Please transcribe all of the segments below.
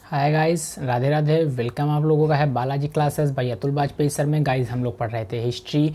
हाय guys, Radhe Radhe. Welcome आप लोगों का है Balaji classes by Atul Bajpayee sir में। गाइस हम लोग पढ़ रहे थे हिस्ट्री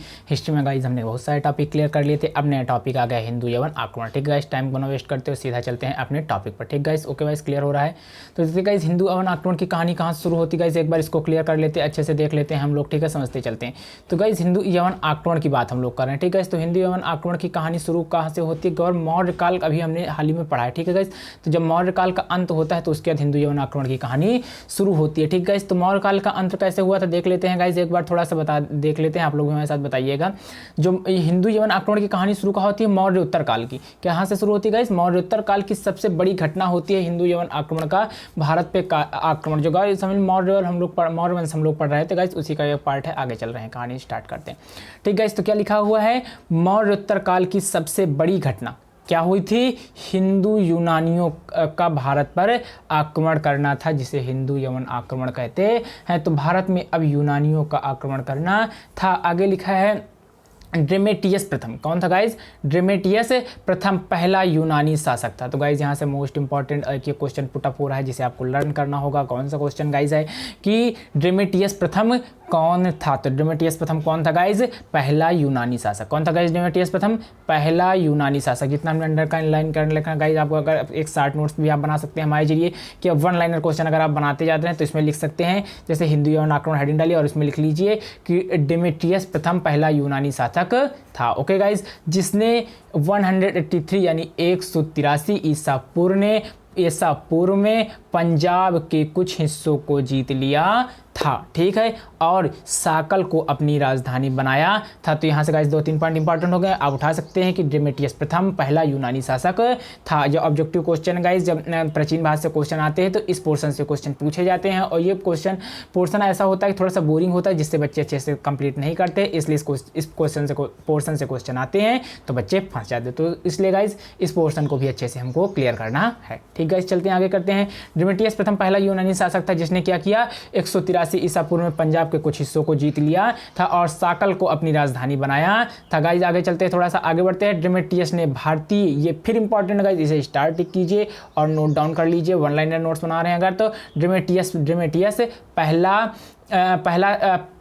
में। गाइस हमने बहुत सारे टॉपिक क्लियर कर लिए थे। अब नया टॉपिक आ गया हिंदू यवन आक्रमण। ठीक गाइस, टाइम को ना वेस्ट करते हो, सीधा चलते हैं अपने टॉपिक पर। ठीक गाइस, ओके गाइस, क्लियर हो रहा है। तो देखिए गाइस, हिंदू यवन आक्रमण की कहानी कहाँ से शुरू होती है गाइस, एक बार इसको क्लियर कर लेते हैं, अच्छे से देख लेते हैं हम लोग। ठीक है, समझते चलते हैं। तो गाइस हिंदू यवन आक्रमण की बात हम लोग कर रहे हैं। ठीक है, तो हिंदू यवन आक्रमण की कहानी शुरू कहाँ से होती है? गौर मौर्य काल अभी हमने हाल ही में पढ़ा है। ठीक है गाइस, तो जब मौर्य काल का अंत होता है तो उसके बाद हिंदू यवन आक्रमण की कहानी शुरू होती है। ठीक गाइस, तो मौर्य काल का अंत कैसे हुआ था देख लेते हैं गाइस, एक बार थोड़ा सा बता देख लेते हैं, आप लोग हमारे साथ बताइएगा। जो हिंदू यवन आक्रमण की कहानी शुरू कहाँ होती है? मौर्य उत्तर काल की। कहाँ से शुरू होती है गाइस? मौर्य उत्तर काल की सबसे बड़ी घटना होती है हिंदू यवन आक्रमण का, भारत पे आक्रमण। जो गाइस समझ मौर्य वंश हम लोग पढ़ रहे थे गाइस, उसी का एक पार्ट है। आगे चल रहे हैं, कहानी स्टार्ट करते हैं। ठीक गाइस, तो क्या लिखा हुआ है? मौर्य उत्तर काल की सबसे बड़ी घटना क्या हुई थी? हिंदू यूनानियों का भारत पर आक्रमण करना था, जिसे हिंदू यवन आक्रमण कहते हैं। तो भारत में अब यूनानियों का आक्रमण करना था। आगे लिखा है ड्रेमेटियस प्रथम। कौन था गाइज? ड्रेमेटियस प्रथम पहला यूनानी शासक था। तो गाइज यहाँ से मोस्ट इंपॉर्टेंट एक क्वेश्चन पुट अप हो रहा है जिसे आपको लर्न करना होगा। कौन सा क्वेश्चन गाइज है कि ड्रेमेटियस प्रथम कौन था? तो ड्रेमेटियस प्रथम कौन था गाइज? पहला यूनानी शासक। कौन था गाइज? ड्रेमेटियस प्रथम पहला यूनानी शासक। जितना हमने अंडर का लाइन कर लिखना गाइज, आपको अगर एक शॉर्ट नोट्स भी आप बना सकते हैं हमारे जरिए कि वन लाइनर क्वेश्चन अगर आप बनाते जाते हैं तो इसमें लिख सकते हैं, जैसे हिंदू यवन आक्रमण हेडिंग डालिए और इसमें लिख लीजिए कि ड्रेमेटियस प्रथम पहला यूनानी शासक था। ओके गाइज, जिसने 183 यानी 183 ईसा पूर्व में पंजाब के कुछ हिस्सों को जीत लिया था। ठीक है, और साकल को अपनी राजधानी बनाया था। तो यहाँ से गाइस 2-3 पॉइंट इंपॉर्टेंट हो गए, आप उठा सकते हैं कि ड्रेमेटियस प्रथम पहला यूनानी शासक था। जो ऑब्जेक्टिव क्वेश्चन गाइस, जब प्राचीन भारत से क्वेश्चन आते हैं तो इस पोर्शन से क्वेश्चन पूछे जाते हैं, और ये पोर्शन ऐसा होता है कि थोड़ा सा बोरिंग होता है, जिससे बच्चे अच्छे से कंप्लीट नहीं करते, इसलिए इस पोर्शन से क्वेश्चन आते हैं तो बच्चे फंस जाते हैं। तो इसलिए गाइस इस पोर्शन को भी अच्छे से हमको क्लियर करना है। ठीक गाइस, चलते हैं आगे करते हैं। ड्रेमेटियस प्रथम पहला यूनानी शासक था जिसने क्या किया? 183 ईसा पूर्व में पंजाब के कुछ हिस्सों को जीत लिया था और साकल को अपनी राजधानी बनाया था। गाइज आगे चलते हैं, थोड़ा सा आगे बढ़ते हैं। ड्रेमेटियस ने भारतीय, ये फिर इंपॉर्टेंट गाइज, इसे स्टार्ट कीजिए और नोट डाउन कर लीजिए, वन लाइनर नोट्स बना रहे हैं अगर तो। ड्रेमेटियस पहला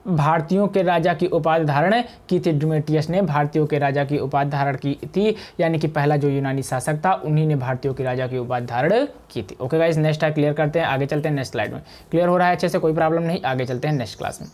भारतीयों के राजा की उपाधि धारण की थी। ड्रेमेटियस ने भारतीयों के राजा की उपाधि धारण की थी, यानी कि पहला जो यूनानी शासक था उन्हीं ने भारतीयों के राजा की उपाधि धारण की थी। ओके गाइस, नेक्स्ट है, क्लियर करते हैं, आगे चलते हैं नेक्स्ट स्लाइड में। क्लियर हो रहा है अच्छे से, कोई प्रॉब्लम नहीं, आगे चलते हैं नेक्स्ट क्लास में।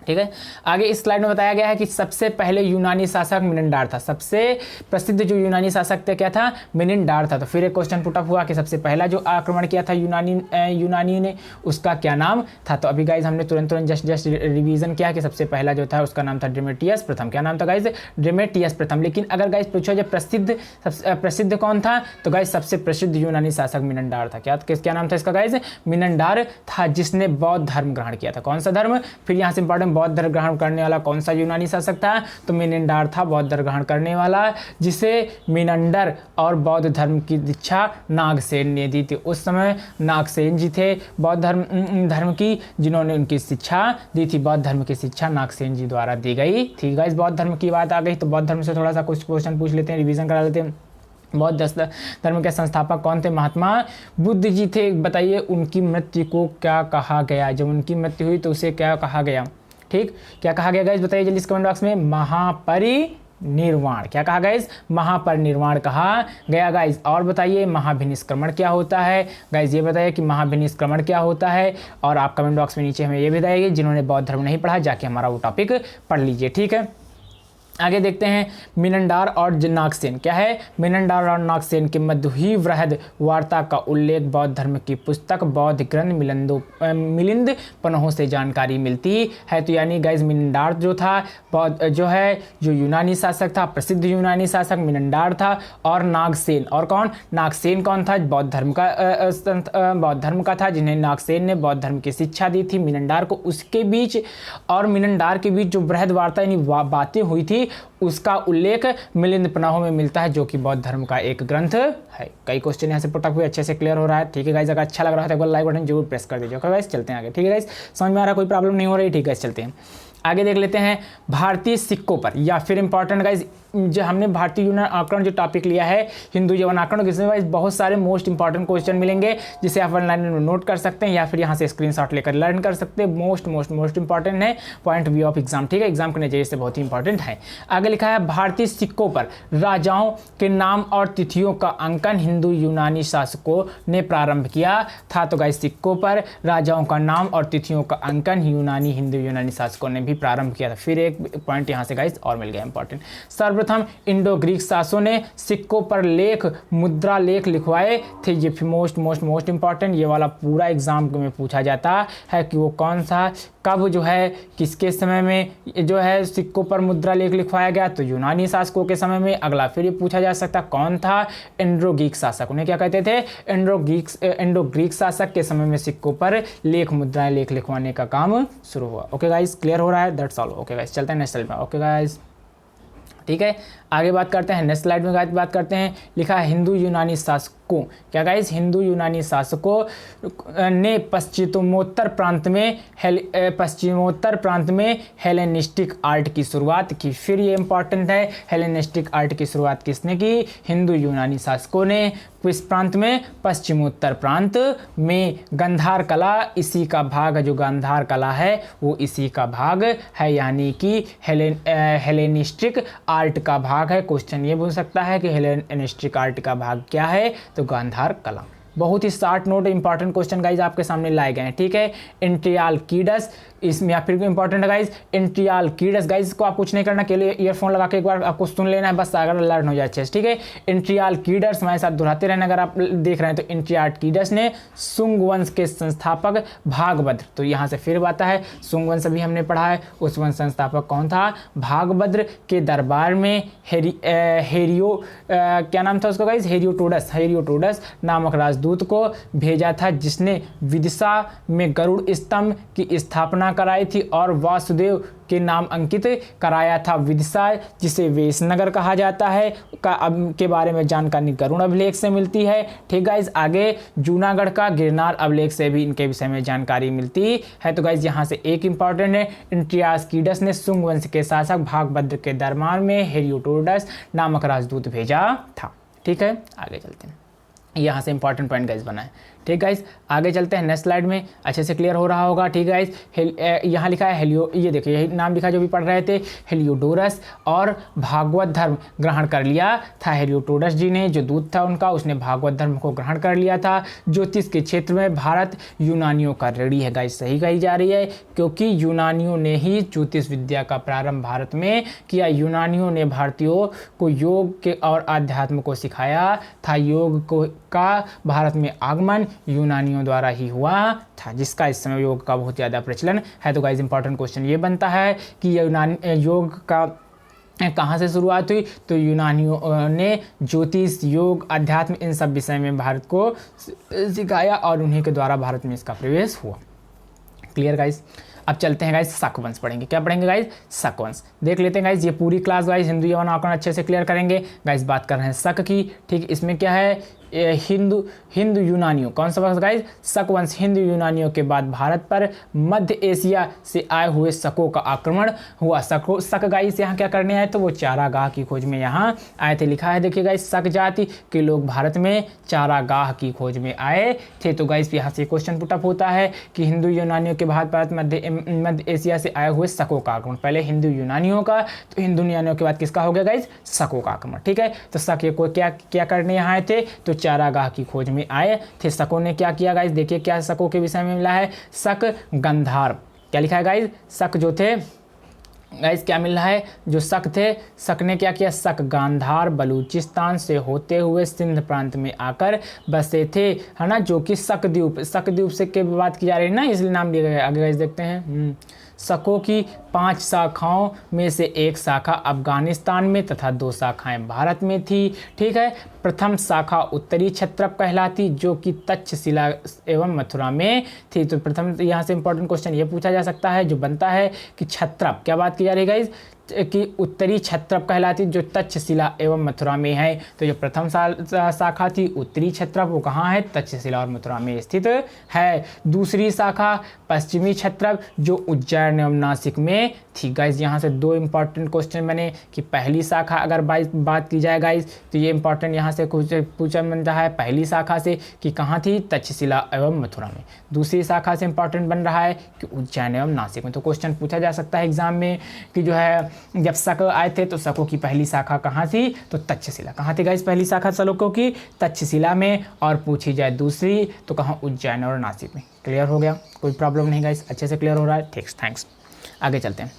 ठीक है, आगे इस स्लाइड में बताया गया है कि सबसे पहले यूनानी शासक मिनंडार था। सबसे प्रसिद्ध जो यूनानी शासक थे क्या था? मिनंडार था। तो फिर एक क्वेश्चन पुट अप हुआ कि सबसे पहला जो आक्रमण किया था यूनानी ने, उसका क्या नाम था? तो अभी गाइज हमने तुरंत जस्ट रिवीजन किया कि सबसे पहला जो था उसका नाम था ड्रेमेटियस प्रथम। क्या नाम था गाइज? ड्रेमेटियस प्रथम। लेकिन अगर गाइज पूछा जाए प्रसिद्ध कौन था, तो गाइज सबसे प्रसिद्ध यूनानी शासक मिनंडार था। क्या नाम था इसका गाइज? मिनंडार था, जिसने बौद्ध धर्म ग्रहण किया था। कौन सा धर्म? फिर यहाँ से इंपॉर्टेंट, बौद्ध धर्म ग्रहण करने वाला कौन सा यूनानी शासक था? तो मिनंडार था बौद्ध धर्म ग्रहण करने वाला, जिसे मिनंडर और बौद्ध धर्म की दीक्षा नागसेन ने दी थी। उस समय नागसेन जी थे बौद्ध धर्म की, जिन्होंने उनकी शिक्षा दी थी। बौद्ध धर्म की शिक्षा नागसेन जी द्वारा दी गई थी। गाइस बौद्ध धर्म की बात आ गई तो बौद्ध धर्म से थोड़ा सा कुछ क्वेश्चन पूछ लेते हैं, रिवीजन करा लेते हैं। बौद्ध धर्म के संस्थापक कौन थे? महात्मा बुद्ध जी थे। बताइए उनकी मृत्यु को क्या कहा गया? जब उनकी मृत्यु हुई तो उसे क्या कहा गया? ठीक, क्या कहा गया गाइस? बताइए जल्दी कमेंट बॉक्स में। महापरिनिर्वाण। क्या कहा गाइस? महापरिनिर्वाण कहा गया गाइस। और बताइए महाभिनिष्क्रमण क्या होता है? गाइस ये बताइए कि महाभिनिष्क्रमण क्या होता है, और आप कमेंट बॉक्स में नीचे हमें ये भी बताइए, जिन्होंने बौद्ध धर्म नहीं पढ़ा जाके हमारा वो टॉपिक पढ़ लीजिए। ठीक है, आगे देखते हैं। मिनंडार और नागसेन क्या है? मिनंडार और नागसेन के मध्य हुई वृहद वार्ता का उल्लेख बौद्ध धर्म की पुस्तक बौद्ध ग्रंथ मिलिंद पन्हों से जानकारी मिलती है। तो यानी गाइज मिनंडार जो था जो यूनानी शासक था, प्रसिद्ध यूनानी शासक मिनंडार था, और नागसेन, और कौन? नागसेन कौन था? बौद्ध धर्म का था, जिन्हें नागसेन ने बौद्ध धर्म की शिक्षा दी थी मिनंडार को। उसके बीच और मिनंडार के बीच जो बृहद वार्ता यानी बातें हुई थी, उसका उल्लेख मिलिंद पन्हों में मिलता है, जो कि बौद्ध धर्म का एक ग्रंथ है। कई क्वेश्चन यहाँ से पुट अप हुए, अच्छे से क्लियर हो रहा है। ठीक है गाइस, अगर अच्छा लग रहा है तो एक बार लाइक बटन जरूर प्रेस कर दीजिए। ओके गाइस, चलते हैं आगे। ठीक है गाइस, समझ में आ रहा है, कोई प्रॉब्लम नहीं हो रही? ठीक है, चलते हैं आगे, देख लेते हैं। भारतीय सिक्कों पर, या फिर इंपॉर्टेंट गाइस जो हमने भारतीय यूनान आक्रमण जो टॉपिक लिया है हिंदू यवन आक्रमण, इसमें भाई बहुत सारे मोस्ट इंपॉर्टेंट क्वेश्चन मिलेंगे जिसे आप ऑनलाइन में नोट कर सकते हैं या फिर यहाँ से स्क्रीनशॉट लेकर लर्न कर सकते हैं। मोस्ट इंपॉर्टेंट है पॉइंट व्यू ऑफ एग्जाम, ठीक है, एग्जाम के नजरिए से बहुत ही इंपॉर्टेंट है। आगे लिखा है भारतीय सिक्कों पर राजाओं के नाम और तिथियों का अंकन हिंदू यूनानी शासकों ने प्रारंभ किया था। तो गाइस सिक्कों पर राजाओं का नाम और तिथियों का अंकन हिंदू यूनानी शासकों ने भी प्रारंभ किया था। फिर एक पॉइंट यहाँ से गाइस और मिल गया इंपॉर्टेंट। सर्वप्रथम इंडो ग्रीक शासकों ने सिक्कों पर मुद्रा लेख लिखवाए थे। ये मोस्ट इंपॉर्टेंट, ये वाला पूरा एग्जाम में पूछा जाता है कि वो कौन सा कब जो है किसके समय में जो है सिक्कों पर मुद्रा लेख लिखवाया गया, तो यूनानी शासकों के समय में। अगला फिर ये पूछा जा सकता कौन था, इंडो ग्रीक शासक, उन्हें क्या कहते थे, इंडो ग्रीक शासक के समय में सिक्कों पर मुद्राएं लेख लिखवाने का काम शुरू हुआ। ओके गाइस, क्लियर हो रहा है, दैट्स ऑल। ओके गाइस, चलते हैं नेक्स्ट स्लाइड में। ओके गाइस, ठीक है, आगे बात करते हैं नेक्स्ट स्लाइड में बात करते हैं। लिखा है हिंदू यूनानी शासकों, क्या गाइस, हिंदू यूनानी शासकों ने पश्चिमोत्तर प्रांत में हेलेनिस्टिक आर्ट की शुरुआत की। फिर ये इंपॉर्टेंट है, हेलेनिस्टिक आर्ट की शुरुआत किसने की, हिंदू यूनानी शासकों ने। किस प्रांत में, पश्चिमोत्तर प्रांत में। गांधार कला इसी का भाग है, जो गांधार कला है वो इसी का भाग है, यानी कि हेलेनिस्टिक आर्ट का भाग है। क्वेश्चन ये पूछ सकता है कि हेलेनिस्टिक आर्ट का भाग क्या है, तो गांधार कला। बहुत ही short note important question guys आपके सामने लाए गए हैं, ठीक है। इंट्रियालकीडस, इसमें या फिर इंपॉर्टेंट है गाइज, इंट्रियालकीडस गाइज को आप कुछ नहीं करना, के लिए ईयरफोन लगा के एक बार आपको सुन लेना है बस, अगर लर्न हो जाए अच्छे से, ठीक है। इंट्रियालकीडस हमारे साथ दोहराते रहना अगर आप देख रहे हैं तो। इंट्रियालकीडस ने सुंग वंश के संस्थापक भागभद्र, तो यहाँ से फिर बात है, सुंग वंश अभी हमने पढ़ा है, उस वंश संस्थापक कौन था, भागभद्र के दरबार में क्या नाम था उसका गाइज, हेरियोटोडस नामक राजदूत को भेजा था, जिसने विदिशा में गरुड़ स्तंभ की स्थापना कराई थी और वासुदेव के नाम अंकित कराया था। विदिशा जिसे वेशनगर कहा जाता है के बारे में जानकारी गरुड़ अभिलेख से मिलती है, ठीक गाइज। आगे जूनागढ़ का गिरनार अभिलेख से भी इनके विषय में जानकारी मिलती है। तो गाइज यहाँ से एक इंपॉर्टेंट है, इंट्रियालकीडस ने सुंग वंश के शासक भागभद्र के दरबार में हेरियोटोडस नामक राजदूत भेजा था, ठीक है। आगे चलते हैं, यहाँ से इंपॉर्टेंट पॉइंट गाइज बना है, ठीक गाइज। आगे चलते हैं नेक्स्ट स्लाइड में, अच्छे से क्लियर हो रहा होगा, ठीक गाइज। यहाँ लिखा है ये देखिए यही नाम लिखा जो भी पढ़ रहे थे, हेलियोडोरस, और भागवत धर्म ग्रहण कर लिया था। हेलियोडोरस जी ने, जो दूत था उनका, उसने भागवत धर्म को ग्रहण कर लिया था। ज्योतिष के क्षेत्र में भारत यूनानियों का ऋणी है गाइज, सही कही जा रही है, क्योंकि यूनानियों ने ही ज्योतिष विद्या का प्रारंभ भारत में किया। यूनानियों ने भारतीयों को योग के और आध्यात्म को सिखाया था। योग का भारत में आगमन यूनानियों द्वारा ही हुआ था, जिसका इस समय योग का बहुत ज़्यादा प्रचलन है। तो गाइज इंपॉर्टेंट क्वेश्चन ये बनता है कि योग का कहाँ से शुरुआत हुई, तो यूनानियों ने ज्योतिष, योग, अध्यात्म इन सब विषय में भारत को सिखाया और उन्हीं के द्वारा भारत में इसका प्रवेश हुआ। Clear guys. अब चलते हैं गाइज, शक वंश पढ़ेंगे। क्या पढ़ेंगे गाइज, शक वंश। देख लेते हैं गाइज, ये पूरी क्लास गाइज हिंदू यवन आक्रमण अच्छे से क्लियर करेंगे गाइज। बात कर रहे हैं शक की, ठीक। इसमें क्या है, हिंदू यूनानियों, कौन सा वंश गाइज, शक वंश। हिंदू यूनानियों के बाद भारत पर मध्य एशिया से आए हुए शकों का आक्रमण हुआ। शक गाइज यहाँ क्या करने आए, तो वो चारागाह की खोज में यहाँ आए थे। लिखा है देखिए गाइज, शक जाति के लोग भारत में चारागाह की खोज में आए थे। तो गाइज यहाँ से क्वेश्चन पुटअप होता है कि हिंदू यूनानियों के बाद भारत मध्य एशिया से आए हुए शकों का आक्रमण, पहले हिंदू यूनानियों का, तो हिंदू यूनानियों के बाद किसका हो गया गाइज, शकों का आक्रमण, ठीक है। तो शक ये कोई क्या करने यहाँ आए थे, तो चारागाह की खोज में आए थे। शकों ने क्या किया गाइज, देखिए क्या शकों के विषय में मिला है, शक गांधार, क्या लिखा है गाइज, शक जो थे गाइज, क्या मिल रहा है, जो शक थे, शक ने क्या किया, शक गांधार बलूचिस्तान से होते हुए सिंध प्रांत में आकर बसे थे, है ना, जो कि शक द्वीप से के बात की जा रही है ना, इसलिए नाम दिया गया है। आगे गाइज देखते हैं, शकों की 5 शाखाओं में से एक शाखा अफगानिस्तान में तथा 2 शाखाएं भारत में थी, ठीक है। प्रथम शाखा उत्तरी क्षत्रप कहलाती, जो कि तक्षशिला एवं मथुरा में थी। तो प्रथम यहाँ से इंपॉर्टेंट क्वेश्चन ये पूछा जा सकता है जो बनता है कि क्षत्रप, क्या बात की जा रही है गाइज, की उत्तरी क्षत्रप कहलाती जो तक्षशिला एवं मथुरा में है। तो जो प्रथम शाखा थी उत्तरी क्षत्रप वो कहाँ है, तक्षशिला और मथुरा में स्थित है। दूसरी शाखा पश्चिमी क्षत्रप जो उज्जैन एवं नासिक में थी। गाइज यहाँ से दो इंपॉर्टेंट क्वेश्चन बने कि पहली शाखा अगर बात की जाए गाइज तो ये इंपॉर्टेंट यहाँ से कुछ पूछा बन रहा है पहली शाखा से कि कहाँ थी, तक्षशिला एवं मथुरा में। दूसरी शाखा से इंपॉर्टेंट बन रहा है कि उज्जैन एवं नासिक में। तो क्वेश्चन पूछा जा सकता है एग्जाम में कि जो है जब शक आए थे तो शकों की पहली शाखा कहाँ थी, तो तक्षशिला। कहाँ थी गाइज पहली शाखा शकों की, तक्षशिला में। और पूछी जाए दूसरी तो कहाँ, उज्जैन और नासिक में। क्लियर हो गया, कोई प्रॉब्लम नहीं गाइज, अच्छे से क्लियर हो रहा है। ठीक, थैंक्स। आगे चलते हैं।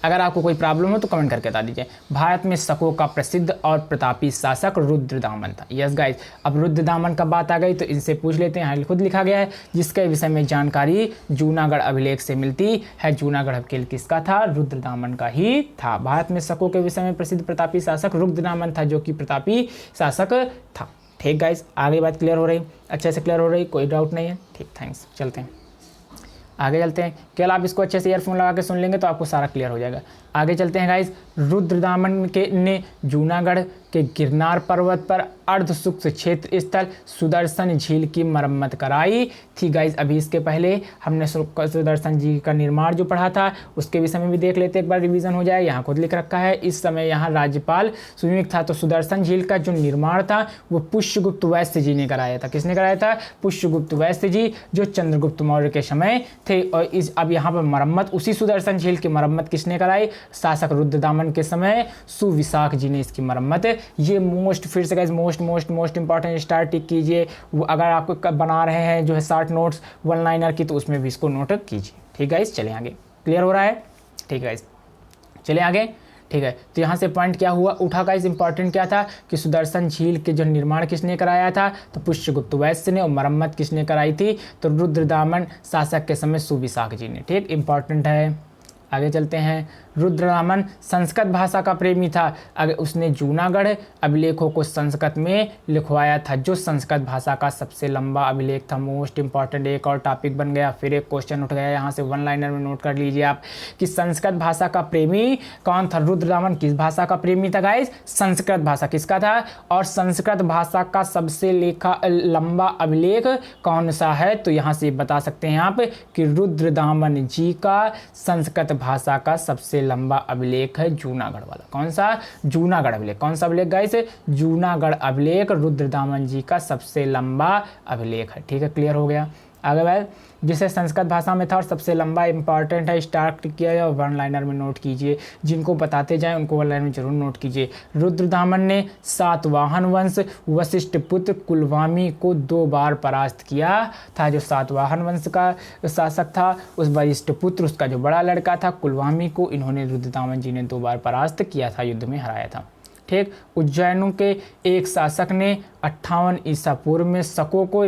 अगर आपको कोई प्रॉब्लम हो तो कमेंट करके बता दीजिए। भारत में शकों का प्रसिद्ध और प्रतापी शासक रुद्रदामन था। यस गाइज, अब रुद्रदामन का बात आ गई तो इनसे पूछ लेते हैं। यहाँ खुद लिखा गया है जिसके विषय में जानकारी जूनागढ़ अभिलेख से मिलती है। जूनागढ़ अभिलेख किसका था, रुद्रदामन का ही था। भारत में शकों के विषय में प्रसिद्ध प्रतापी शासक रुद्रदामन था जो कि प्रतापी शासक था। ठीक गाइज, आगे बात क्लियर हो रही, अच्छे से क्लियर हो रही, कोई डाउट नहीं है। ठीक, थैंक्स। चलते हैं आगे चलते हैं। केवल आप इसको अच्छे से ईयरफोन लगा के सुन लेंगे तो आपको सारा क्लियर हो जाएगा। आगे चलते हैं गाइज। रुद्रदामन ने जूनागढ़ के गिरनार पर्वत पर अर्ध शुष्क क्षेत्र स्थल सुदर्शन झील की मरम्मत कराई थी। गाइज अभी इसके पहले हमने सुदर्शन झील का निर्माण जो पढ़ा था उसके विषय में भी देख लेते, एक बार रिवीजन हो जाए। यहाँ खुद लिख रखा है इस समय यहाँ राज्यपाल सुमित था। तो सुदर्शन झील का जो निर्माण था वो पुष्यगुप्त वैश्य जी ने कराया था। किसने कराया था, पुष्यगुप्त वैश्य जी जो चंद्रगुप्त मौर्य के समय थे। और अब यहाँ पर मरम्मत उसी सुदर्शन झील की मरम्मत किसने कराई, शासक रुद्रदामन के समय सुविशाख जी ने इसकी मरम्मत। ये मोस्ट, फिर से गाइस मोस्ट इंपॉर्टेंट स्टार्ट टिक कीजिए। वो अगर आपको बना रहे हैं जो है शॉर्ट नोट्स वन लाइनर की तो उसमें भी इसको नोट कीजिए। ठीक गाइस, चलिए आगे। क्लियर हो रहा है, ठीक गाइस, चलिए आगे। ठीक है, तो यहाँ से पॉइंट क्या हुआ उठा गाइस, इंपॉर्टेंट क्या था कि सुदर्शन झील के जो निर्माण किसने कराया था, तो पुष्यगुप्त वैश्य ने। और मरम्मत किसने कराई थी, तो रुद्रदामन शासक के समय सुविशाख जी ने। ठीक, इंपॉर्टेंट है। आगे चलते हैं। रुद्रदामन संस्कृत भाषा का प्रेमी था। अगर उसने जूनागढ़ अभिलेखों को संस्कृत में लिखवाया था जो संस्कृत भाषा का सबसे लंबा अभिलेख था। मोस्ट इंपॉर्टेंट एक और टॉपिक बन गया, फिर एक क्वेश्चन उठ गया। यहाँ से वन लाइनर में नोट कर लीजिए आप कि संस्कृत भाषा का प्रेमी कौन था। रुद्रदामन किस भाषा का प्रेमी था गाइस, संस्कृत भाषा। किसका था, और संस्कृत भाषा का सबसे लंबा अभिलेख कौन सा है, तो यहाँ से बता सकते हैं आप कि रुद्रदामन जी का संस्कृत भाषा का सबसे लंबा अभिलेख है जूनागढ़ वाला। कौन सा, जूनागढ़ अभिलेख। कौन सा अभिलेख गाइस, जूनागढ़ अभिलेख रुद्रदामन जी का सबसे लंबा अभिलेख है। ठीक है, क्लियर हो गया। आगे बात, जिसे संस्कृत भाषा में था और सबसे लंबा इंपॉर्टेंट है, स्टार्ट किया जाए वन लाइनर में नोट कीजिए। जिनको बताते जाएं उनको वन लाइनर में जरूर नोट कीजिए। रुद्रदामन ने सातवाहन वंश वशिष्ठ पुत्र कुलवामी को 2 बार परास्त किया था। जो सातवाहन वंश का शासक था उस वशिष्ठ पुत्र, उसका जो बड़ा लड़का था कुलवामी को, इन्होंने रुद्रदामन जी ने 2 बार परास्त किया था, युद्ध में हराया था। ठीक, उज्जैन के एक शासक ने 58 ईसा पूर्व में शकों को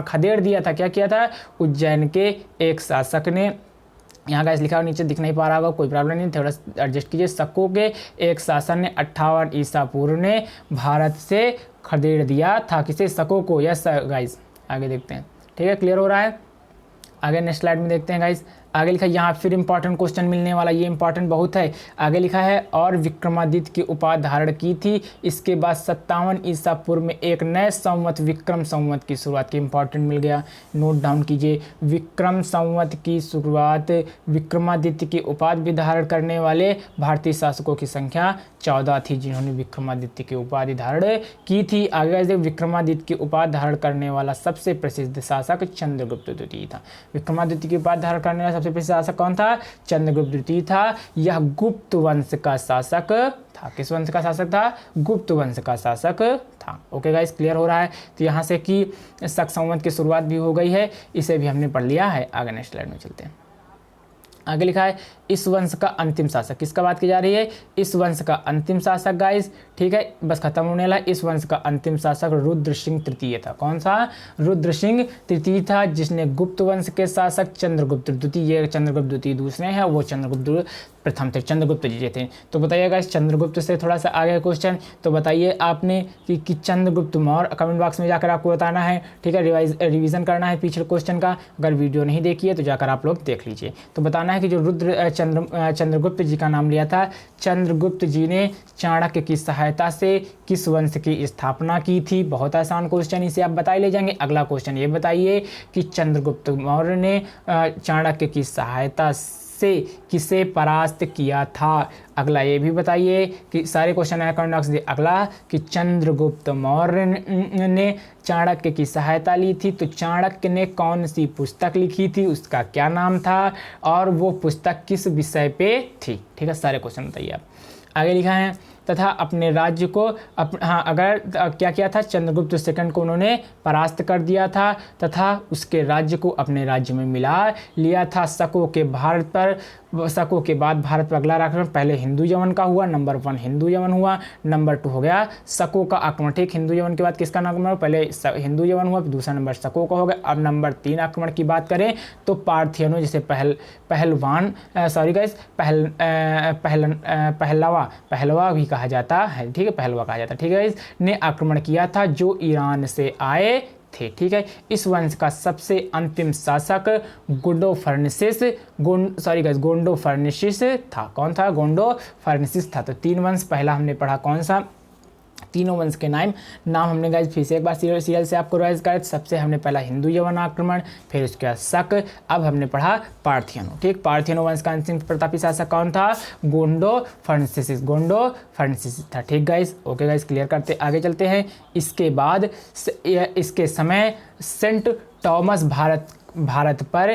खदेड़ दिया था। क्या किया था, उज्जैन के एक शासक ने, यहाँ गाइस लिखा हुआ नीचे दिख नहीं पा रहा होगा, कोई प्रॉब्लम नहीं, थोड़ा एडजस्ट कीजिए। शकों के एक शासक ने 58 ईसा पूर्व ने भारत से खदेड़ दिया था। किसे, शकों को। यस गाइस, आगे देखते हैं। ठीक है, क्लियर हो रहा है। आगे नेक्स्ट स्लाइड में देखते हैं गाइस। आगे लिखा है, यहाँ फिर इंपॉर्टेंट क्वेश्चन मिलने वाला, ये इंपॉर्टेंट बहुत है। आगे लिखा है, और विक्रमादित्य की उपाधि धारण की थी। इसके बाद 57 ईसा पूर्व में एक नए संवत विक्रम संवत की शुरुआत की। इंपॉर्टेंट मिल गया, नोट डाउन कीजिए। विक्रम संवत की शुरुआत, विक्रमादित्य की उपाधि भी धारण करने वाले भारतीय शासकों की संख्या 14 थी जिन्होंने विक्रमादित्य की उपाधि धारण की थी। आगे विक्रमादित्य की उपाधि धारण करने वाला सबसे प्रसिद्ध शासक चंद्रगुप्त द्वितीय था। विक्रमादित्य की उपाधि धारण करने वाला सबसे प्रसिद्ध शासक कौन था, चंद्रगुप्त द्वितीय था। यह गुप्त वंश का शासक था। किस वंश का शासक था, गुप्त वंश का शासक था। ओके गाइस, क्लियर हो रहा है। तो यहाँ से कि शक संवत की शुरुआत भी हो गई है, इसे भी हमने पढ़ लिया है। आगे नेक्स्ट स्लाइड में चलते हैं। आगे लिखा है, इस वंश का अंतिम शासक। किसका बात की जा रही है, इस वंश का अंतिम शासक गाइस। ठीक है, बस खत्म होने वाला। इस वंश का अंतिम शासक रुद्र सिंह तृतीय था। कौन सा, रुद्र सिंह तृतीय था, जिसने गुप्त वंश के शासक चंद्रगुप्त द्वितीय, ये चंद्रगुप्त द्वितीय दूसरे हैं, वो चंद्रगुप्त प्रथम थे, चंद्रगुप्त जी थे। तो बताइएगा इस चंद्रगुप्त से थोड़ा सा आगे क्वेश्चन, तो बताइए आपने कि चंद्रगुप्त मौर्य, कमेंट बॉक्स में जाकर आपको बताना है। ठीक है, रिवीजन करना है पिछले क्वेश्चन का। अगर वीडियो नहीं देखी है तो जाकर आप लोग देख लीजिए। तो बताना है कि जो चंद्रगुप्त जी का नाम लिया था, चंद्रगुप्त जी ने चाणक्य की सहायता से किस वंश की स्थापना की थी। बहुत आसान क्वेश्चन, इसे आप बता ही ले जाएंगे। अगला क्वेश्चन ये बताइए कि चंद्रगुप्त मौर्य ने चाणक्य की सहायता से किसे परास्त किया था। अगला ये भी बताइए कि सारे क्वेश्चन है कमेंट बॉक्स दिए। अगला कि चंद्रगुप्त मौर्य ने चाणक्य की सहायता ली थी, तो चाणक्य ने कौन सी पुस्तक लिखी थी, उसका क्या नाम था और वो पुस्तक किस विषय पे थी। ठीक है, सारे क्वेश्चन बताइए आप। आगे लिखा है तथा अपने राज्य को अगर क्या किया था, चंद्रगुप्त सेकंड को उन्होंने परास्त कर दिया था तथा उसके राज्य को अपने राज्य में मिला लिया था। शकों के बाद भारत पर अगला आक्रमण पहले हिंदू यवन का हुआ, नंबर 1 हिंदू यवन हुआ, नंबर 2 हो गया शकों का आक्रमण। ठीक, हिंदू यवन के बाद किसका आक्रमण हुआ, पहले हिंदू यवन हुआ, दूसरा नंबर शकों का हो गया। अब नंबर 3 आक्रमण की बात करें तो पार्थियनों, जिसे पहलवा भी कहा जाता है, ठीक है, पहलवा कहा जाता है, ठीक है, ने आक्रमण किया था, जो ईरान से आए थे। ठीक है, इस वंश का सबसे अंतिम शासक गोंडोफर्निसिस था। कौन था, गोंडोफर्निसिस था। तो 3 वंश पहला हमने पढ़ा, कौन सा, तीनों वंश के नाम हमने गाइस फिर से एक बार सीरियल से आपको रिवाइज करें। सबसे हमने पहला हिंदू यवन आक्रमण, फिर उसके बाद शक, अब हमने पढ़ा पार्थियनों। ठीक, पार्थियनों वंश का अंतिम प्रतापी शासक कौन था, गोंडोफर्निसिस था। ठीक गाइस, ओके गाइस, क्लियर करते आगे चलते हैं। इसके बाद इसके समय सेंट थॉमस भारत पर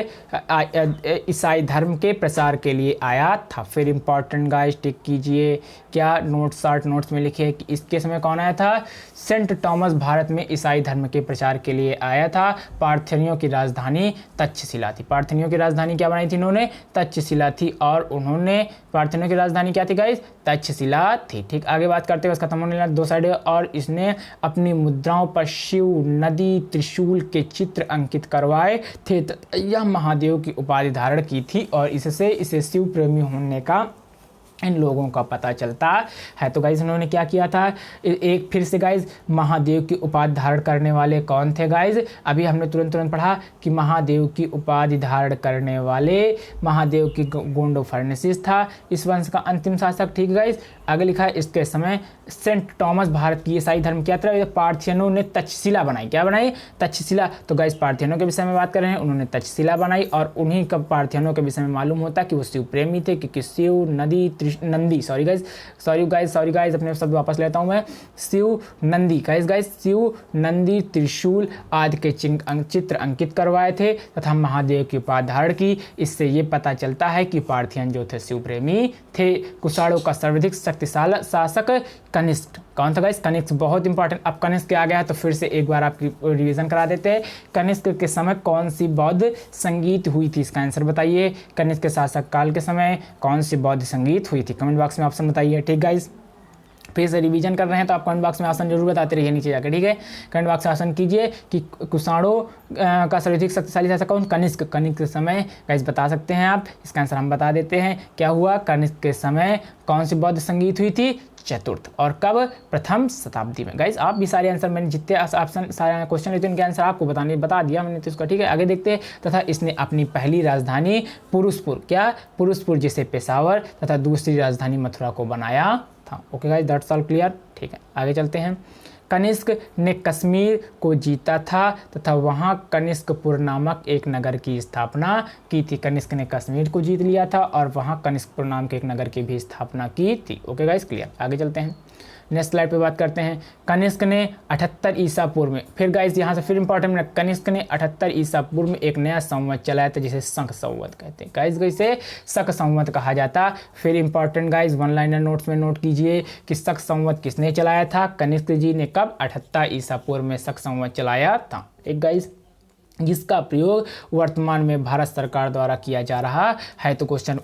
ईसाई धर्म के प्रसार के लिए आया था। फिर इंपॉर्टेंट गाइस टिक कीजिए, क्या शॉर्ट नोट्स में लिखे कि इसके समय कौन आया था, सेंट थॉमस भारत में ईसाई धर्म के प्रचार के लिए आया था। पार्थियनियों की राजधानी तक्षशिला थी। पार्थियनियों की राजधानी क्या बनाई थी इन्होंने, तक्षशिला थी। और उन्होंने पार्थियनियों की राजधानी क्या थी गाइस, तक्षशिला थी। ठीक, आगे बात करते हैं, बस खत्म होने लगा 2 साइड। और इसने अपनी मुद्राओं पर शिव, नदी, त्रिशूल के चित्र अंकित करवाए थे। यह महादेव की उपाधि धारण की थी और इससे इसे शिव प्रेमी होने का इन लोगों का पता चलता है। तो गाइज इन्होंने क्या किया था, एक फिर से गाइज महादेव की उपाधि धारण करने वाले कौन थे गाइज, अभी हमने तुरंत पढ़ा कि महादेव की उपाधि धारण करने वाले महादेव की गोंडोफर्निसिस था, इस वंश का अंतिम शासक। ठीक गाइज, आगे लिखा है इसके समय सेंट थॉमस भारत की ईसाई धर्म की यात्रा पार्थियनों ने तक्षशिला बनाई। क्या बनाई, तक्षशिला। तो गाइज पार्थियनों के विषय में बात कर रहे हैं, उन्होंने तक्षशिला बनाई और उन्हीं का पार्थियनों के विषय में मालूम होता कि वो शिव प्रेमी थे, क्योंकि शिव, नंदी, सॉरी गाइज अपने शब्द वापस लेता हूं मैं, शिव नंदी शिव नंदी त्रिशूल आदि के चित्र अंकित करवाए थे तथा महादेव की उपाधि धारण की। इससे ये पता चलता है कि पार्थियन जो थे शिव प्रेमी थे। कुषाणों का सर्वाधिक शक्तिशाली शासक कनिष्क। कौन था गाइस, कनिष्क, बहुत इंपॉर्टेंट। अब कनिष्क के आ गया है तो फिर से एक बार आपकी रिवीजन करा देते हैं। कनिष्क के समय कौन सी बौद्ध संगीत हुई थी, इसका आंसर बताइए। कनिष्क के शासक काल के समय कौन सी बौद्ध संगीत हुई थी, कमेंट बॉक्स में ऑप्शन बताइए। ठीक गाइस, फिर से रिवीजन कर रहे हैं तो आप कमेंट बॉक्स में आंसर जरूर बताते रहिए नीचे जाकर। ठीक है, कमेंट बॉक्स में आंसर कीजिए कि कुषाणों का सर्वाधिक शक्तिशाली शासक कौन, कनिष्क। कनिष्क के समय गाइस बता सकते हैं आप, इसका आंसर हम बता देते हैं। क्या हुआ, कनिष्क के समय कौन सी बौद्ध संगीत हुई थी, चतुर्थ। और कब, प्रथम शताब्दी में। गाइस आप भी सारे आंसर, मैंने जितने ऑप्शन सारे क्वेश्चन लेते हैं उनके आंसर आपको बता दिया मैंने तो इसका। ठीक है, आगे देखते हैं। तथा इसने अपनी पहली राजधानी पुरुषपुर जिसे पेशावर तथा दूसरी राजधानी मथुरा को बनाया था। Okay guys, that's all clear. ठीक है, आगे चलते हैं। कनिष्क ने कश्मीर को जीता था तथा वहाँ कनिष्कपुर नामक एक नगर की स्थापना की थी। कनिष्क ने कश्मीर को जीत लिया था और वहाँ कनिष्कपुर नाम के एक नगर की भी स्थापना की थी। Okay guys, clear. आगे चलते हैं, नेक्स्ट स्लाइड पे बात करते हैं। कनिष्क ने 78 ईसा पूर्व में, फिर गाइस यहाँ से फिर इंपॉर्टेंट है, कनिष्क ने 78 ईसा पूर्व में एक नया संवत चलाया था जिसे शक संवत कहते हैं। गाइस इसे शक संवत कहा जाता। फिर इंपॉर्टेंट गाइस 1 लाइनर नोट्स में नोट कीजिए कि शक संवत किसने चलाया था, कनिष्क जी ने कब, 78 ईसा पूर्व में शक संवत चलाया था। एक गाइस जिसका प्रयोग वर्तमान में भारत सरकार द्वारा किया जा रहा है। तो क्वेश्चन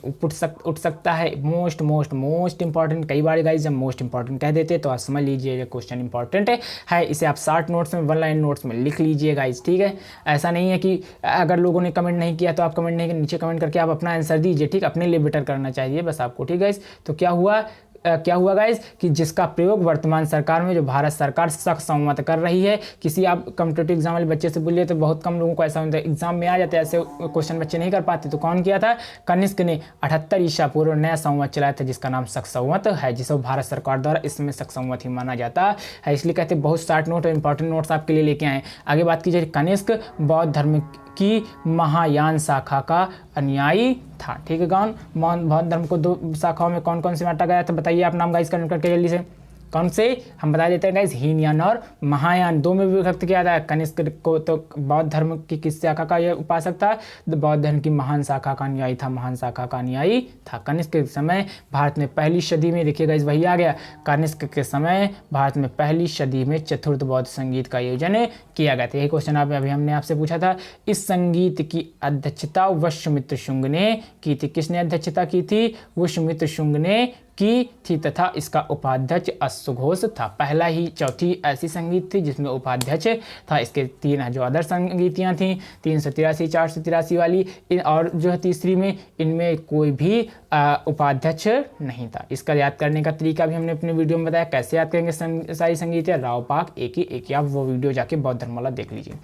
उठ सकता है मोस्ट इंपॉर्टेंट। कई बार गाइस जब मोस्ट इंपॉर्टेंट कह देते तो आप समझ लीजिए क्वेश्चन इंपॉर्टेंट है। इसे आप शॉर्ट नोट्स में 1 लाइन नोट्स में लिख लीजिए गाइस। ठीक है, ऐसा नहीं है कि अगर लोगों ने कमेंट नहीं किया तो आप कमेंट नहीं, नीचे कमेंट करके आप अपना आंसर दीजिए। ठीक, अपने लिए बेटर करना चाहिए बस आपको। ठीक है, तो क्या हुआ, क्या हुआ गाइज कि जिसका प्रयोग वर्तमान सरकार में जो भारत सरकार सख्त संमत कर रही है। किसी आप कॉम्पिटेटिव एग्जाम वाले बच्चे से बोलिए तो बहुत कम लोगों को ऐसा होता है, एग्जाम में आ जाते हैं ऐसे क्वेश्चन बच्चे नहीं कर पाते। तो कौन किया था? कनिष्क ने 78 ईसा पूर्व नया संवत चलाया था जिसका नाम सख्त संवत है, जिसे भारत सरकार द्वारा इसमें सख्त संवत ही माना जाता है। इसलिए कहते हैं बहुत शार्ट नोट और इंपॉर्टेंट नोट्स आपके लिए लेके आए। आगे बात की जाए, कनिष्क बौद्ध धर्म की महायान शाखा का अनुयायी था। ठीक है, कौन? बौद्ध धर्म को 2 शाखाओं में कौन कौन से बांटा गया था? बताइए आप नाम गाइस कमेंट करके जल्दी से। कौन से? हम बता देते हैं गाइस, हीनयान और महायान 2 में विभक्त किया था। कनिष्क को तो बौद्ध धर्म की किस शाखा का यह उपासक था? बौद्ध धर्म की महान शाखा का अनुयायी था, महान शाखा का अनुयायी था। कनिष्क के समय भारत में पहली सदी में, देखिए गाइस वही आ गया, कनिष्क के समय भारत में पहली सदी में चतुर्थ बौद्ध संगीत का आयोजन किया गया था। यही क्वेश्चन अभी हमने आपसे पूछा था। इस संगीत की अध्यक्षता वैश्वामित्र शुंग ने की थी। किसने अध्यक्षता की थी? वैश्वामित्र शुंग ने की थी तथा इसका उपाध्यक्ष अश्वघोष था। पहला ही चौथी ऐसी संगीत थी जिसमें उपाध्यक्ष था। इसके 3 जो अदर संगीतियाँ थीं 383 483 वाली, और जो है तीसरी में, इनमें कोई भी उपाध्यक्ष नहीं था। इसका याद करने का तरीका भी हमने अपने वीडियो में बताया, कैसे याद करेंगे सारी संगीतियाँ। राव पाक एक ही आप वो वीडियो जाके बौद्ध धर्म वाला देख लीजिए।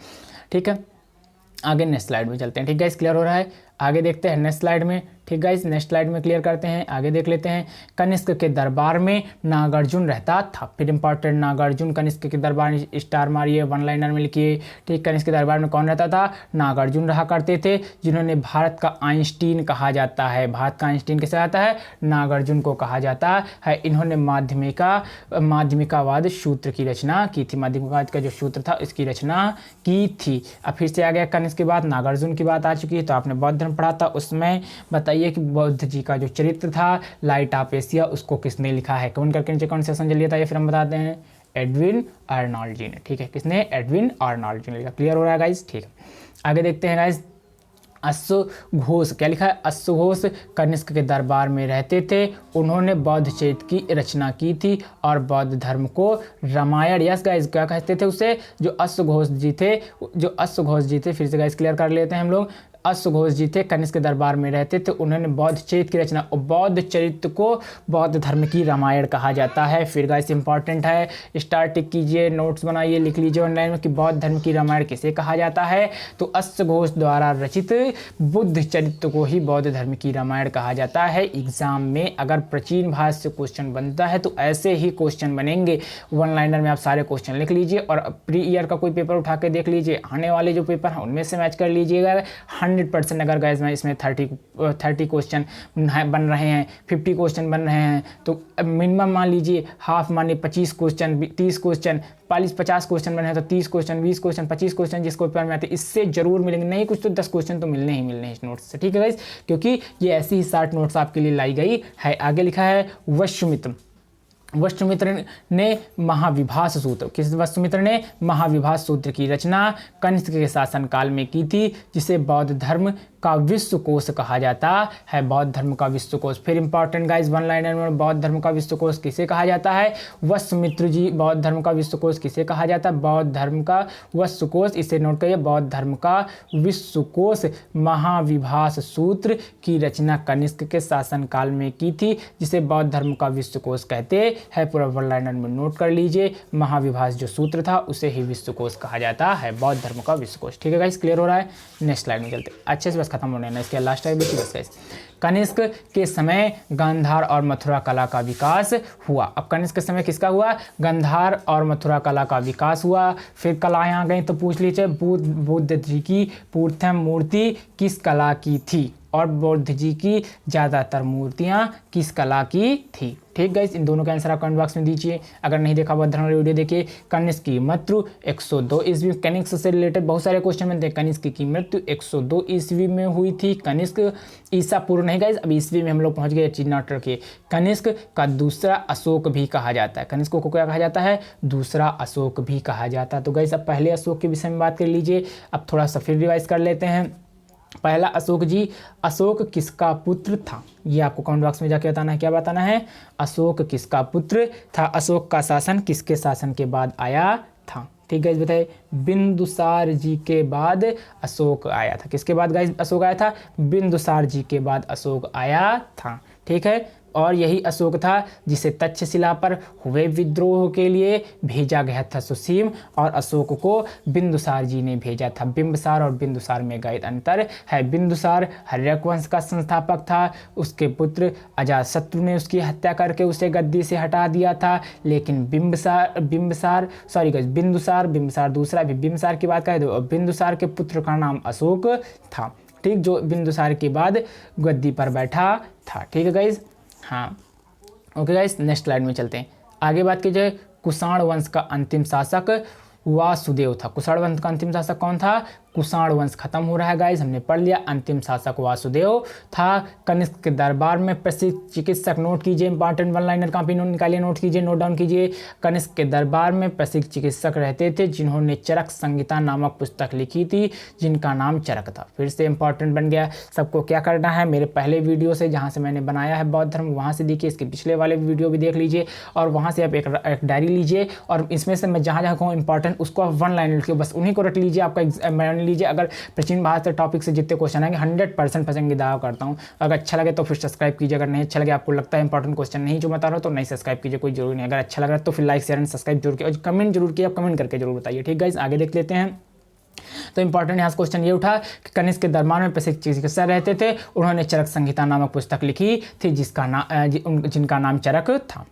ठीक है, आगे नेक्स्ट स्लाइड में चलते हैं। ठीक है, इस क्लियर हो रहा है? आगे देखते हैं नेक्स्ट स्लाइड में। ठीक गाइस, नेक्स्ट स्लाइड में क्लियर करते हैं, आगे देख लेते हैं। कनिष्क के दरबार में नागार्जुन रहता था। फिर इंपॉर्टेंट, नागार्जुन कनिष्क के दरबार में स्टार मारिए, 1 लाइनर में लिखिए। ठीक, कनिष्क के दरबार में कौन रहता था? नागार्जुन रहा करते थे, जिन्होंने भारत का आइंस्टीन कहा जाता है। भारत का आइंस्टीन किसे आता है? नागार्जुन को कहा जाता है। इन्होंने माध्यमिकावाद सूत्र की रचना की थी। माध्यमिकावाद का जो सूत्र था इसकी रचना की थी। अब फिर से आ गया कनिष्क के बाद नागार्जुन की बात आ चुकी है। तो आपने बौद्ध धर्म पढ़ा था, उसमें बताइए कि बौद्ध जी का जो चरित्र था लाइट ऑफ एशिया, उसको किसने लिखा है? कमेंट करके नीचे कौन सा सेशन लिया था ये फिर हम बताते हैं। एडविन आर्नोल्ड जी ने। ठीक है, किसने? एडविन आर्नोल्ड जी ने लिखा। क्लियर हो रहा है गाइस? ठीक है, आगे देखते हैं गाइस। अश्वघोष, क्या लिखा है? अश्वघोष कनिष्क के दरबार में रहते थे। उन्होंने बौद्ध चरित्र की रचना की थी और बौद्ध धर्म को रामायण, यस गाइस, क्या कहते थे उसे? जो अश्वघोष जी थे, फिर से गाइस क्लियर कर लेते हैं हम लोग। अश्वघोष जी थे, कनिष्क के दरबार में रहते थे। उन्होंने बौद्ध चरित्र की रचना, और बौद्ध चरित्र को बौद्ध धर्म की रामायण कहा जाता है। फिर गाइस इंपॉर्टेंट है, स्टार टिक कीजिए, नोट्स बनाइए, लिख लीजिए ऑनलाइन में कि बौद्ध धर्म की रामायण किसे कहा जाता है? तो अश्वघोष द्वारा रचित बुद्ध चरित्र को ही बौद्ध धर्म की रामायण कहा जाता है। एग्जाम में अगर प्राचीन भारत से क्वेश्चन बनता है तो ऐसे ही क्वेश्चन बनेंगे। 1 लाइनर में आप सारे क्वेश्चन लिख लीजिए और प्री ईयर का कोई पेपर उठा के देख लीजिए, आने वाले जो पेपर हैं उनमें से मैच कर लीजिएगा। 100% अगर गाइस में इसमें 30 क्वेश्चन बन रहे हैं, 50 क्वेश्चन बन रहे हैं, तो मिनिमम मान लीजिए हाफ मानिए 25 क्वेश्चन, 30 क्वेश्चन, 40-50 क्वेश्चन बने हैं तो 30 क्वेश्चन, 20 क्वेश्चन, 25 क्वेश्चन जिसको पेपर में आते हैं इससे जरूर मिलेंगे। नहीं कुछ तो 10 क्वेश्चन तो मिलने ही मिलने हैं इस नोट्स से। ठीक है गाइस, क्योंकि ये ऐसी ही 60 नोट्स आपके लिए लाई गई है। आगे लिखा है वैश्वामित्र ने महाविभास सूत्र, किस वैश्वामित्र ने महाविभास सूत्र की रचना कनिष्क के शासन काल में की थी, जिसे बौद्ध धर्म का विश्वकोश कहा जाता है। बौद्ध धर्म का विश्वकोश, फिर इंपॉर्टेंट गाइस 1 लाइनर में, बौद्ध धर्म का विश्वकोश किसे कहा जाता है? वैश्वामित्र जी। बौद्ध धर्म का विश्वकोश किसे कहा जाता है? बौद्ध धर्म का विश्वकोश, इसे नोट करिए, बौद्ध धर्म का विश्वकोश महाविभास सूत्र की रचना कनिष्क के शासन काल में की थी, जिसे बौद्ध धर्म का विश्वकोश कहते है। पूरा 1 लाइनर में नोट कर लीजिए, महाविभास जो सूत्र था उसे ही विश्वकोश कहा जाता है, बौद्ध धर्म का विश्वकोश। ठीक है गाइस, क्लियर हो रहा है? नेक्स्ट स्लाइड में चलते हैं, अच्छे से बस खत्म होने ना, इसके लास्ट टाइम बस गाइस। कनिष्क के समय गांधार और मथुरा कला का विकास हुआ। अब कनिष्क के समय किसका हुआ? गांधार और मथुरा कला का विकास हुआ। फिर कलाएं आ गई तो पूछ लीजिए, बुद्ध जी की प्रथम मूर्ति किस कला की थी और बुद्ध जी की ज़्यादातर मूर्तियाँ किस कला की थी? ठीक गाइस, इन दोनों का आंसर आप कमेंट बॉक्स में दीजिए। अगर नहीं देखा बौद्ध धर्म वीडियो देखिए। कनिष्क की मृत्यु 102 ईस्वी, कनिष्क से रिलेटेड बहुत सारे क्वेश्चन बनते हैं। कनिष्क की मृत्यु 102 ईस्वी में हुई थी। कनिष्क ईसा पूर्व नहीं गाइस, अब ईस्वी में हम लोग पहुंच गए चिन्ह के। कनिष्क का दूसरा अशोक भी कहा जाता है। कनिष्क को क्या कहा जाता है? दूसरा अशोक भी कहा जाता है। तो गाइस अब पहले अशोक के विषय में बात कर लीजिए। अब थोड़ा सा फिर रिवाइज कर लेते हैं। पहला अशोक जी, अशोक किसका पुत्र था? ये आपको कमेंट बॉक्स में जाके बताना है। क्या बताना है? अशोक किसका पुत्र था? अशोक का शासन किसके शासन के बाद आया था? ठीक है, बताइए। बिंदुसार जी के बाद अशोक आया था। किसके बाद गाइस अशोक आया था? बिंदुसार जी के बाद अशोक आया था। ठीक है। और यही अशोक था जिसे तक्षशिला पर हुए विद्रोह के लिए भेजा गया था सुसीम, और अशोक को बिंदुसार जी ने भेजा था। बिंबसार और बिंदुसार में गाइड अंतर है। बिंदुसार हर्यक वंश का संस्थापक था, उसके पुत्र अजातशत्रु ने उसकी हत्या करके उसे गद्दी से हटा दिया था। लेकिन बिंदुसार दूसरा भी बिंबसार की बात करें तो बिंदुसार के पुत्र का नाम अशोक था, ठीक, जो बिंदुसार के बाद गद्दी पर बैठा था। ठीक है गाइज, हाँ ओके गाइस, नेक्स्ट स्लाइड में चलते हैं। आगे बात की जाए, कुषाण वंश का अंतिम शासक वासुदेव था। कुषाण वंश का अंतिम शासक कौन था? कुषाण वंश खत्म हो रहा है गाइस, हमने पढ़ लिया। अंतिम शासक वासुदेव था। कनिष्क के दरबार में प्रसिद्ध चिकित्सक, नोट कीजिए, important one liner copy note निकालिए, नोट कीजिए, नोट डाउन कीजिए। कनिष्क के दरबार में प्रसिद्ध चिकित्सक रहते थे जिन्होंने चरक संहिता नामक पुस्तक लिखी थी, जिनका नाम चरक था। फिर से इंपॉर्टेंट बन गया। सबको क्या करना है, मेरे पहले वीडियो से जहाँ से मैंने बनाया है बौद्ध धर्म, वहाँ से देखिए, इसके पिछले वाले वीडियो भी देख लीजिए, और वहाँ से आप एक डायरी लीजिए, और इसमें से मैं जहाँ जहाँ कहूँ इंपॉर्टेंट उसको आप वन लाइन लिखिए, बस उन्हीं को रट लीजिए। आपका मान लीजिए अगर प्राचीन भारत से टॉपिक से जितने क्वेश्चन आएंगे 100% फंसेंगे, दावा करता हूँ। अगर अच्छा लगे तो फिर सब्सक्राइब कीजिए, अगर नहीं अच्छा लगे, आपको लगता है इंपॉर्टेंट क्वेश्चन नहीं जो बता रहा हूँ, तो नहीं सब्सक्राइब कीजिए, कोई जरूरी नहीं। अगर अच्छा लग रहा है तो फिर लाइक शेयर एंड सब्सक्राइब जरूर कीजिए, और कमेंट जरूर कीजिए, आप कमेंट करके जरूर बताइए। ठीक गाइस, आगे देख लेते हैं। तो इंपॉर्टेंट यहाँ से क्वेश्चन ये उठा कि कनिष्क के दरबार में प्रसिद्ध चिकित्सक रहते थे, उन्होंने चरक संहिता नामक पुस्तक लिखी थी जिनका नाम चरक था।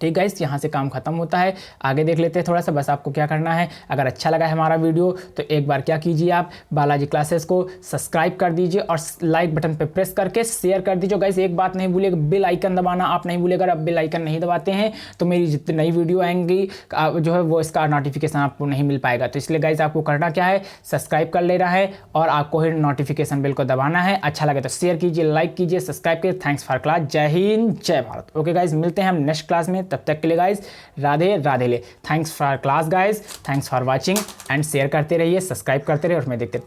ठीक गाइस, यहाँ से काम खत्म होता है। आगे देख लेते हैं थोड़ा सा। बस आपको क्या करना है, अगर अच्छा लगा है हमारा वीडियो तो एक बार क्या कीजिए, आप बालाजी क्लासेस को सब्सक्राइब कर दीजिए और लाइक बटन पे प्रेस करके शेयर कर दीजिए। गाइस एक बात नहीं भूलिएगा, बेल आइकन दबाना आप नहीं भूलिएगा। अगर आप बेल आइकन नहीं दबाते हैं तो मेरी जितनी नई वीडियो आएंगी जो है वो इसका नोटिफिकेशन आपको नहीं मिल पाएगा। तो इसलिए गाइस आपको करना क्या है, सब्सक्राइब कर लेना है और आपको ही नोटिफिकेशन बेल को दबाना है। अच्छा लगे तो शेयर कीजिए, लाइक कीजिए, सब्सक्राइब कीजिए। Thanks for class. जय हिंद, जय भारत। ओके गाइस, मिलते हैं हम नेक्स्ट क्लास में, तब तक के लिए गाइस राधे राधे ले। Thanks for class guys, thanks for watching and share करते रहिए, सब्सक्राइब करते रहिए, और मैं देखते